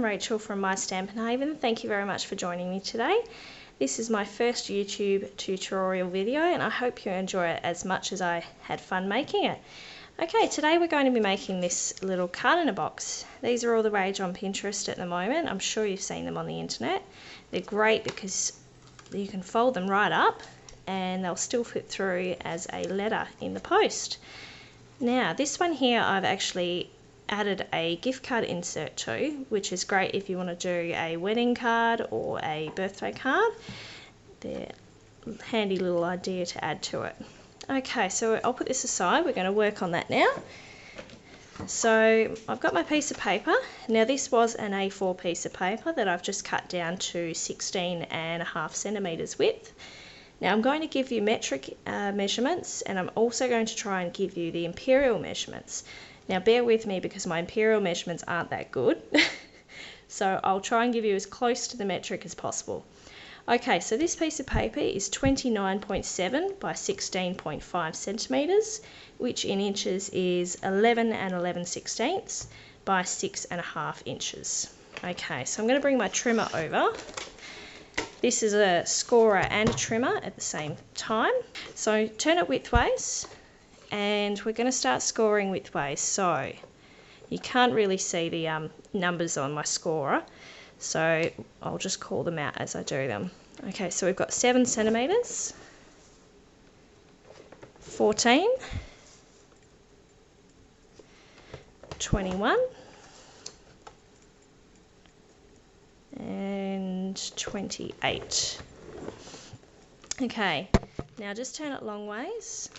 I'm Rachel from My Stampin' Haven. Thank you very much for joining me today. This is my first YouTube tutorial video and I hope you enjoy it as much as I had fun making it. Okay, today we're going to be making this little card in a box. These are all the rage on Pinterest at the moment. I'm sure you've seen them on the internet. They're great because you can fold them right up and they'll still fit through as a letter in the post. Now this one here I've actually added a gift card insert to, which is great if you want to do a wedding card or a birthday card. They're a handy little idea to add to it. Okay, so I'll put this aside. We're going to work on that now. So I've got my piece of paper. Now this was an A4 piece of paper that I've just cut down to 16.5 centimeters width. Now I'm going to give you metric measurements, and I'm also going to try and give you the imperial measurements. Now bear with me because my imperial measurements aren't that good. So I'll try and give you as close to the metric as possible. Okay, so this piece of paper is 29.7 by 16.5 centimeters, which in inches is 11 11/16 by 6.5 inches. Okay, so I'm going to bring my trimmer over. This is a scorer and a trimmer at the same time. So turn it widthways. And we're going to start scoring widthways, so you can't really see the numbers on my scorer, so I'll just call them out as I do them. Okay, so we've got 7 centimeters, 14, 21, and 28. Okay, now just turn it long ways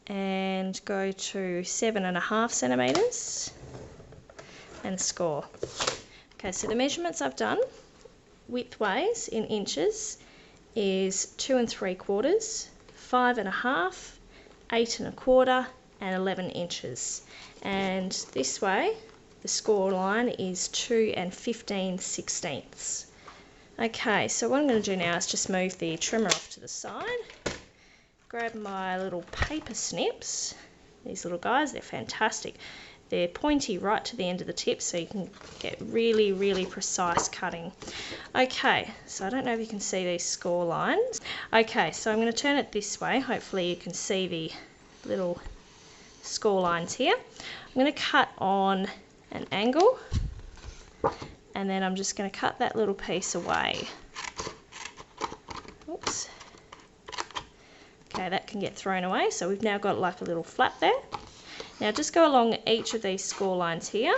and go to 7.5 centimeters and score. Okay, so the measurements I've done widthways in inches is 2 3/4, 5.5, 8 1/4, and 11 inches. And this way the score line is 2 15/16. Okay, so what I'm going to do now is just move the trimmer off to the side. Grab my little paper snips, these little guys, they're fantastic. They're pointy right to the end of the tip so you can get really, really precise cutting. Okay, so I don't know if you can see these score lines. Okay, so I'm going to turn it this way. Hopefully you can see the little score lines here. I'm going to cut on an angle and then I'm just going to cut that little piece away. Oops. Okay, that can get thrown away, so we've now got like a little flap there. Now just go along each of these score lines here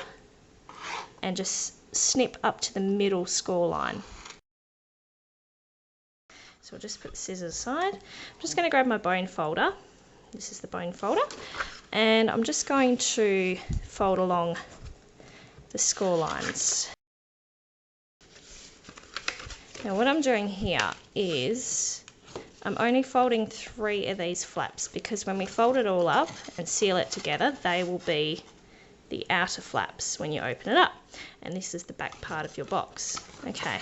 and just snip up to the middle score line. So we'll just put the scissors aside. I'm just going to grab my bone folder. This is the bone folder. And I'm just going to fold along the score lines. Now what I'm doing here is I'm only folding 3 of these flaps because when we fold it all up and seal it together, they will be the outer flaps when you open it up. And this is the back part of your box. Okay,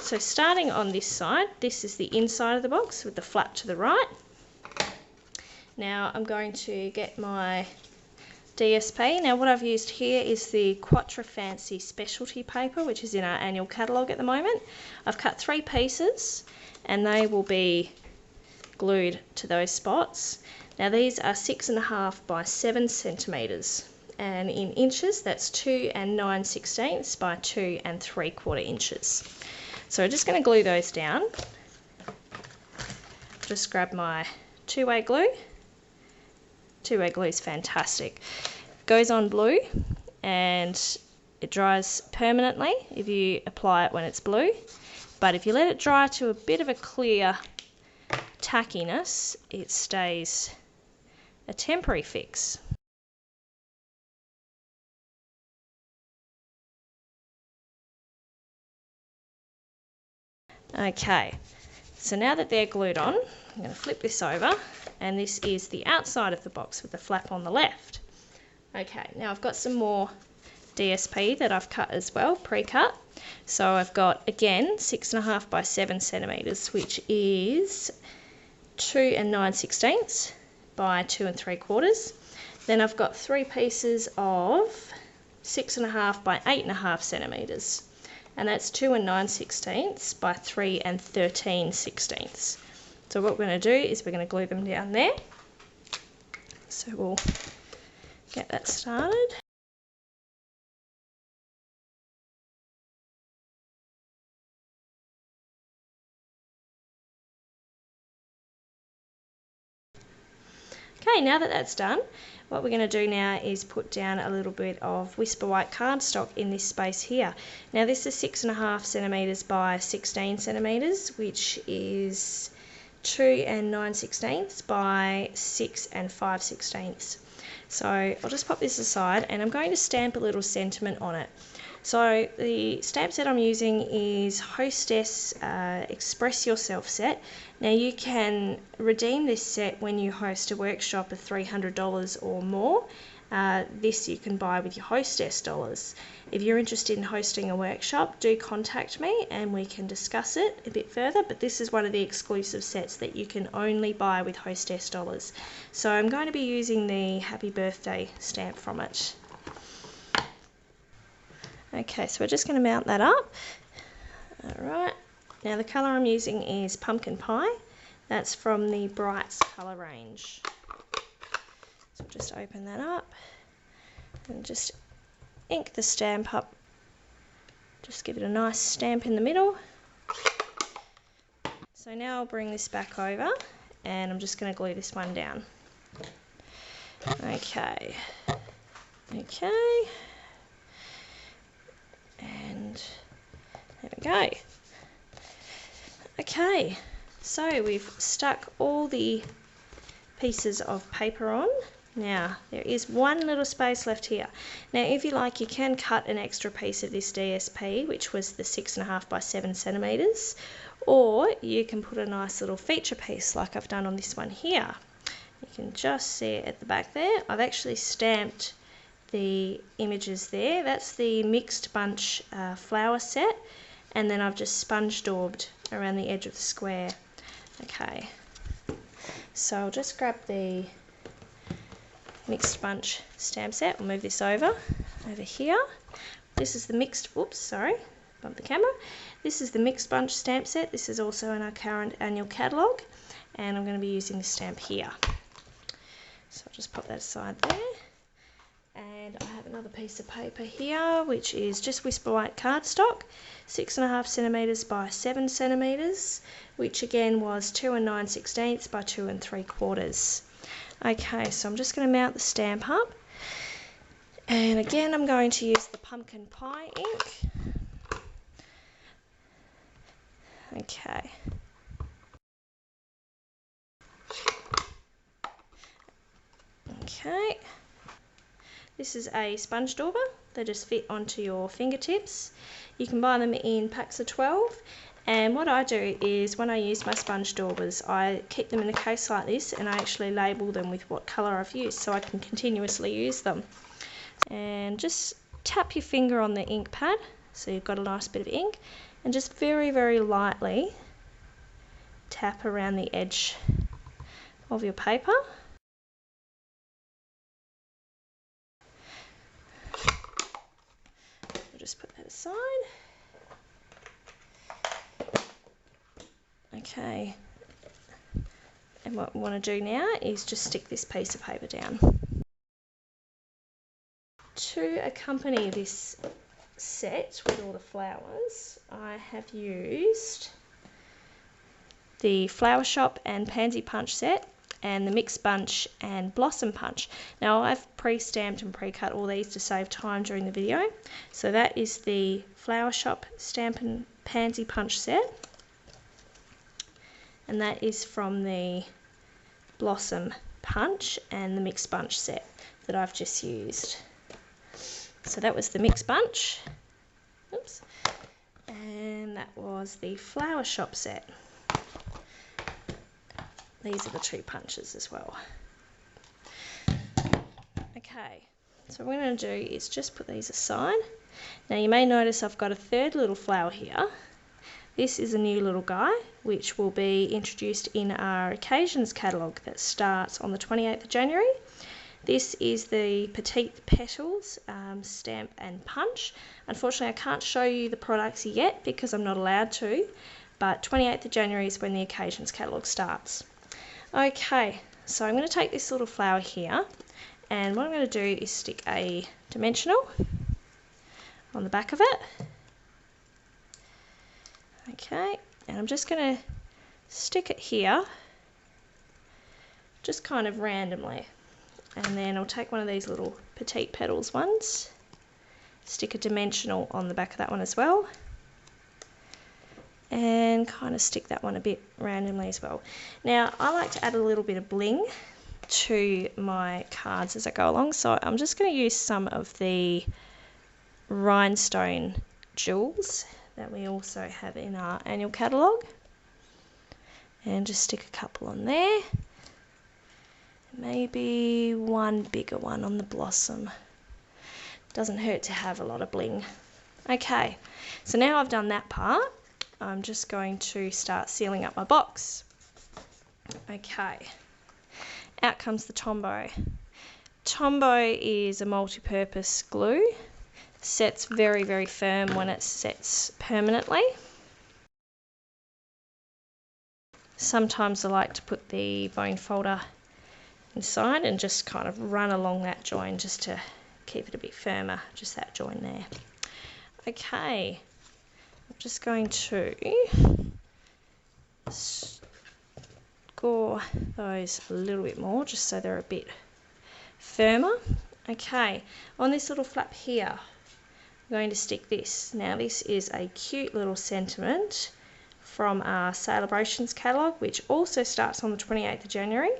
so starting on this side, this is the inside of the box with the flap to the right. Now I'm going to get my DSP. Now what I've used here is the Quattro Fancy specialty paper, which is in our annual catalogue at the moment. I've cut 3 pieces and they will be glued to those spots. Now these are 6.5 by 7 centimeters, and in inches that's 2 9/16 by 2 3/4 inches. So we're just going to glue those down. Just grab my two-way glue. Two-way glue is fantastic. It goes on blue and it dries permanently if you apply it when it's blue. But if you let it dry to a bit of a clear tackiness, it stays a temporary fix. Okay, so now that they're glued on, I'm going to flip this over, and this is the outside of the box with the flap on the left. Okay, now I've got some more DSP that I've cut as well, pre-cut. So I've got, again, 6.5 by 7 centimeters, which is 2 9/16 by 2 3/4. Then I've got 3 pieces of 6.5 by 8.5 centimetres, and that's 2 9/16 by 3 13/16. So what we're going to do is we're going to glue them down there. So we'll get that started. Okay, now that that's done, what we're going to do now is put down a little bit of Whisper White cardstock in this space here. Now this is 6.5 centimetres by 16 centimetres, which is 2 9/16 by 6 5/16. So I'll just pop this aside and I'm going to stamp a little sentiment on it. So the stamp set I'm using is Hostess Express Yourself set. Now you can redeem this set when you host a workshop of $300 or more. This you can buy with your Hostess dollars. If you're interested in hosting a workshop, do contact me and we can discuss it a bit further, but this is one of the exclusive sets that you can only buy with Hostess dollars. So I'm going to be using the Happy Birthday stamp from it. Okay, so we're just going to mount that up. Alright, now the colour I'm using is Pumpkin Pie. That's from the Brights colour range. So just open that up and just ink the stamp up. Just give it a nice stamp in the middle. So now I'll bring this back over and I'm just going to glue this one down. Okay. Okay. And there we go. Okay, so we've stuck all the pieces of paper on. Now there is one little space left here. Now if you like, you can cut an extra piece of this DSP, which was the 6.5 by 7 centimetres, or you can put a nice little feature piece like I've done on this one here. You can just see it at the back there. I've actually stamped the images there. That's the mixed bunch flower set, and then I've just sponge daubed around the edge of the square. Okay, so I'll just grab the mixed bunch stamp set. We'll move this over here. This is the mixed, oops, sorry, bump the camera. This is the mixed bunch stamp set. This is also in our current annual catalogue, and I'm going to be using the stamp here. So I'll just pop that aside there. And I have another piece of paper here, which is just Whisper White cardstock, 6.5 centimetres by 7 centimetres, which again was 2 9/16 by 2 3/4. Okay, so I'm just going to mount the stamp up, and again I'm going to use the Pumpkin Pie ink. Okay. Okay. This is a sponge dauber. They just fit onto your fingertips. You can buy them in packs of 12. And what I do is when I use my sponge daubers, I keep them in a case like this and I actually label them with what colour I've used so I can continuously use them. And just tap your finger on the ink pad so you've got a nice bit of ink, and just very, very lightly tap around the edge of your paper. Just put that aside. Okay, and what we want to do now is just stick this piece of paper down. To accompany this set with all the flowers, I have used the Flower Shop and Pansy Punch set and the Mixed Bunch and Blossom Punch. Now I've pre-stamped and pre-cut all these to save time during the video. So that is the Flower Shop Stampin' Pansy Punch set, and that is from the Blossom Punch and the Mixed Bunch set that I've just used. So that was the Mixed Bunch, oops, and that was the Flower Shop set. These are the two punches as well. Okay, so what we're going to do is just put these aside. Now you may notice I've got a third little flower here. This is a new little guy which will be introduced in our Occasions catalogue that starts on the 28th of January. This is the Petite Petals Stamp and Punch. Unfortunately, I can't show you the products yet because I'm not allowed to, but 28th of January is when the Occasions catalogue starts. Okay, so I'm going to take this little flower here, and what I'm going to do is stick a dimensional on the back of it. Okay, and I'm just going to stick it here, just kind of randomly. And then I'll take one of these little Petite Petals ones, stick a dimensional on the back of that one as well, and kind of stick that one a bit randomly as well. Now, I like to add a little bit of bling to my cards as I go along, so I'm just going to use some of the rhinestone jewels that we also have in our annual catalogue, and just stick a couple on there. Maybe one bigger one on the blossom. Doesn't hurt to have a lot of bling. Okay, so now I've done that part, I'm just going to start sealing up my box. Okay, out comes the Tombow. Tombow is a multi-purpose glue. Sets very, very firm when it sets permanently. Sometimes I like to put the bone folder inside and just kind of run along that join just to keep it a bit firmer, just that join there. Okay, I'm just going to score those a little bit more just so they're a bit firmer. Okay, on this little flap here, I'm going to stick this. Now this is a cute little sentiment from our Celebrations catalogue, which also starts on the 28th of January.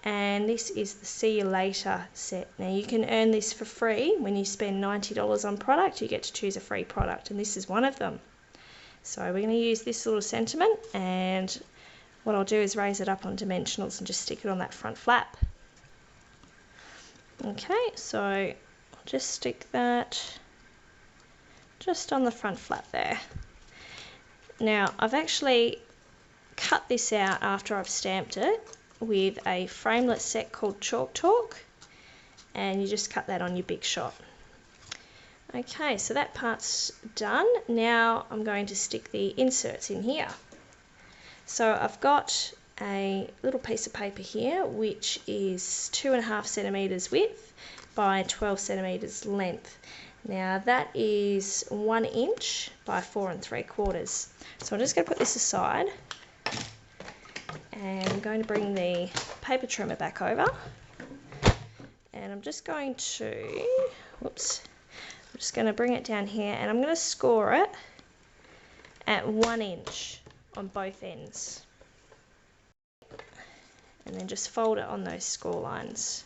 And this is the See You Later set. Now you can earn this for free. When you spend $90 on product, you get to choose a free product, and this is one of them. So we're going to use this little sentiment, and what I'll do is raise it up on dimensionals and just stick it on that front flap. Okay, so I'll just stick that just on the front flap there. Now I've actually cut this out after I've stamped it with a framelit set called Chalk Talk, and you just cut that on your Big Shot. Okay, so that part's done. Now I'm going to stick the inserts in here. So I've got a little piece of paper here which is 2.5 centimeters width by 12 centimeters length. Now that is 1 inch by 4 3/4. So I'm just going to put this aside, and I'm going to bring the paper trimmer back over, and I'm just going to, whoops, I'm just going to bring it down here, and I'm going to score it at 1 inch on both ends, and then just fold it on those score lines.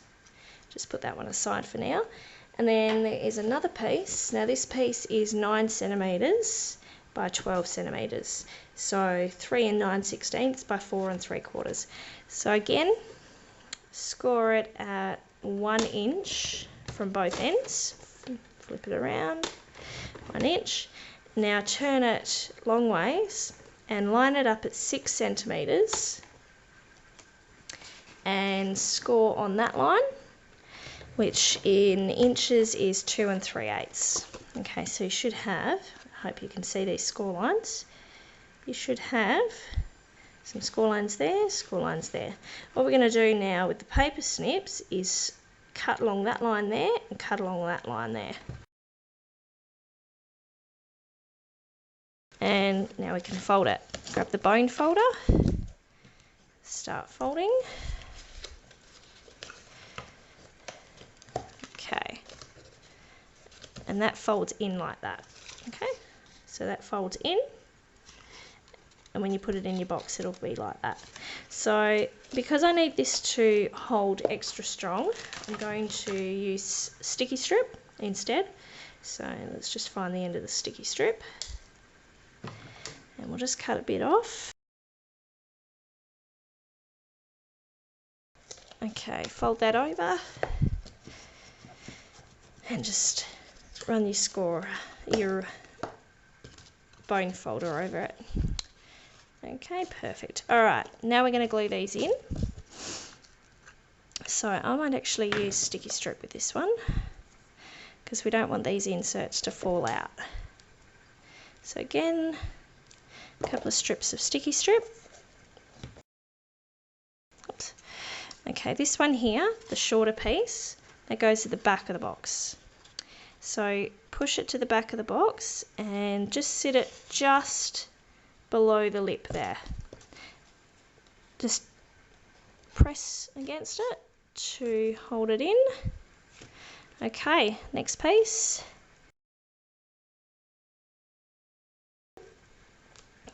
Just put that one aside for now. And then there is another piece. Now this piece is 9 centimeters by 12 centimeters. So 3 9/16 by 4 3/4. So again, score it at 1 inch from both ends. Flip it around, 1 inch. Now turn it long ways and line it up at 6 centimeters and score on that line, which in inches is 2 3/8. Okay, so you should have, I hope you can see these score lines, you should have some score lines there, score lines there. What we're going to do now with the paper snips is cut along that line there and cut along that line there. And now we can fold it. Grab the bone folder, start folding. Okay, and that folds in like that. Okay, so that folds in, and when you put it in your box it'll be like that. So because I need this to hold extra strong, I'm going to use sticky strip instead. So let's just find the end of the sticky strip, and we'll just cut a bit off. Okay, fold that over and just run your bone folder over it. Okay, perfect. All right, now we're going to glue these in. So I might actually use sticky strip with this one because we don't want these inserts to fall out. So again, a couple of strips of sticky strip. Oops. Okay, this one here, the shorter piece, that goes to the back of the box. So push it to the back of the box and just sit it just below the lip there. Just press against it to hold it in. Okay, next piece.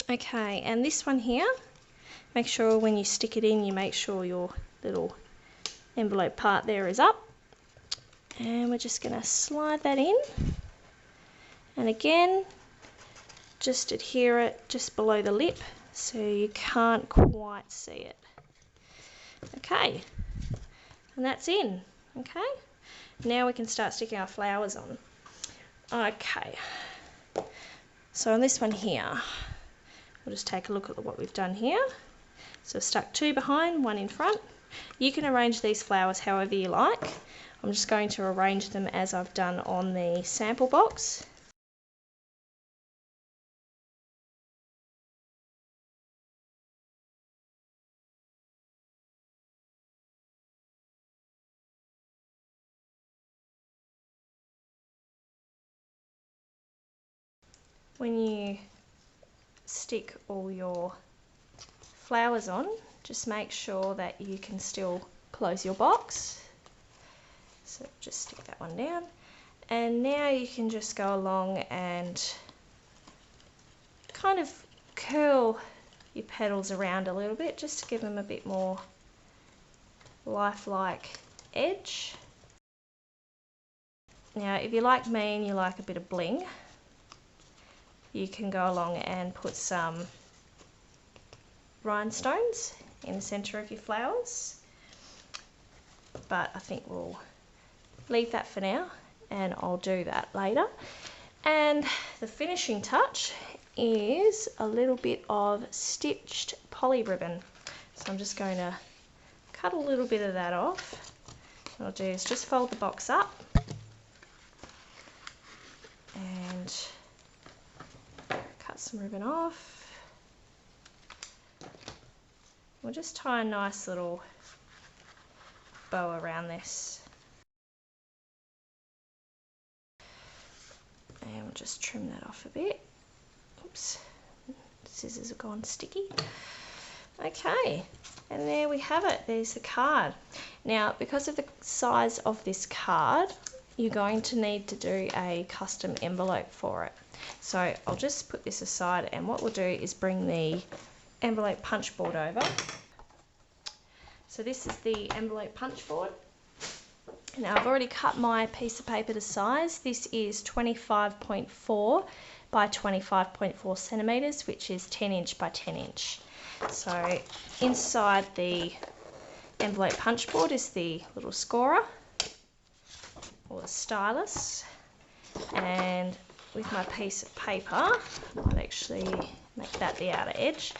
Okay, and this one here, make sure when you stick it in, you make sure your little envelope part there is up. And we're just going to slide that in. And again, just adhere it just below the lip so you can't quite see it. Okay, and that's in. Okay, now we can start sticking our flowers on. Okay, so on this one here, we'll just take a look at what we've done here. So I've stuck 2 behind, 1 in front. You can arrange these flowers however you like. I'm just going to arrange them as I've done on the sample box. When you stick all your flowers on, just make sure that you can still close your box. So just stick that one down. And now you can just go along and kind of curl your petals around a little bit just to give them a bit more lifelike edge. Now if you're like me and you like a bit of bling, you can go along and put some rhinestones in the centre of your flowers, but I think we'll leave that for now and I'll do that later. And the finishing touch is a little bit of stitched poly ribbon. So I'm just going to cut a little bit of that off. What I'll do is just fold the box up and cut some ribbon off. We'll just tie a nice little bow around this. And we'll just trim that off a bit. Oops, scissors have gone sticky. Okay, and there we have it. There's the card. Now, because of the size of this card, you're going to need to do a custom envelope for it. So I'll just put this aside, and what we'll do is bring the envelope punch board over. So this is the envelope punch board. Now I've already cut my piece of paper to size. This is 25.4 by 25.4 centimetres, which is 10 inch by 10 inch. So inside the envelope punch board is the little scorer or the stylus, and with my piece of paper, I might actually make that the outer edge,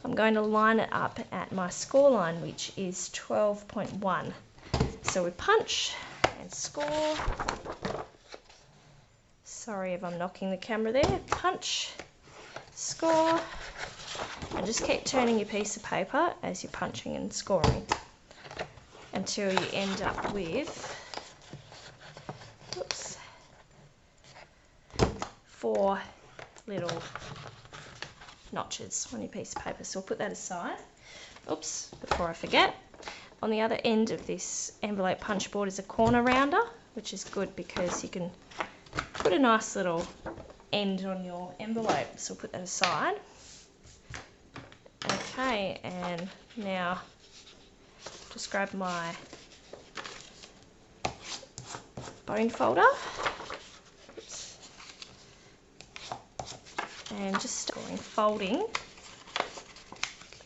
I'm going to line it up at my score line, which is 12.1. So we punch and score. Sorry if I'm knocking the camera there. Punch, score, and just keep turning your piece of paper as you're punching and scoring until you end up with 4 little notches on your piece of paper. So we'll put that aside. Oops, before I forget. On the other end of this envelope punch board is a corner rounder, which is good because you can put a nice little end on your envelope. So we'll put that aside. Okay, and now just grab my bone folder. Oops. And just folding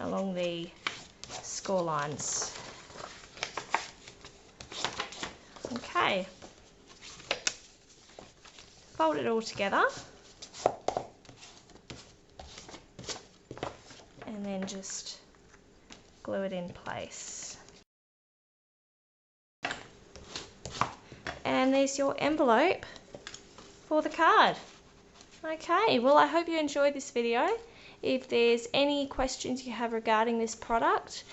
along the score lines. Okay, fold it all together and then just glue it in place. and there's your envelope for the card. Okay, well I hope you enjoyed this video. If there's any questions you have regarding this product,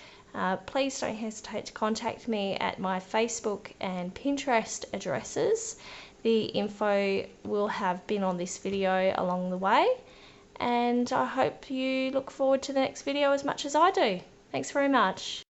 please don't hesitate to contact me at my Facebook and Pinterest addresses. The info will have been on this video along the way, and I hope you look forward to the next video as much as I do. Thanks very much.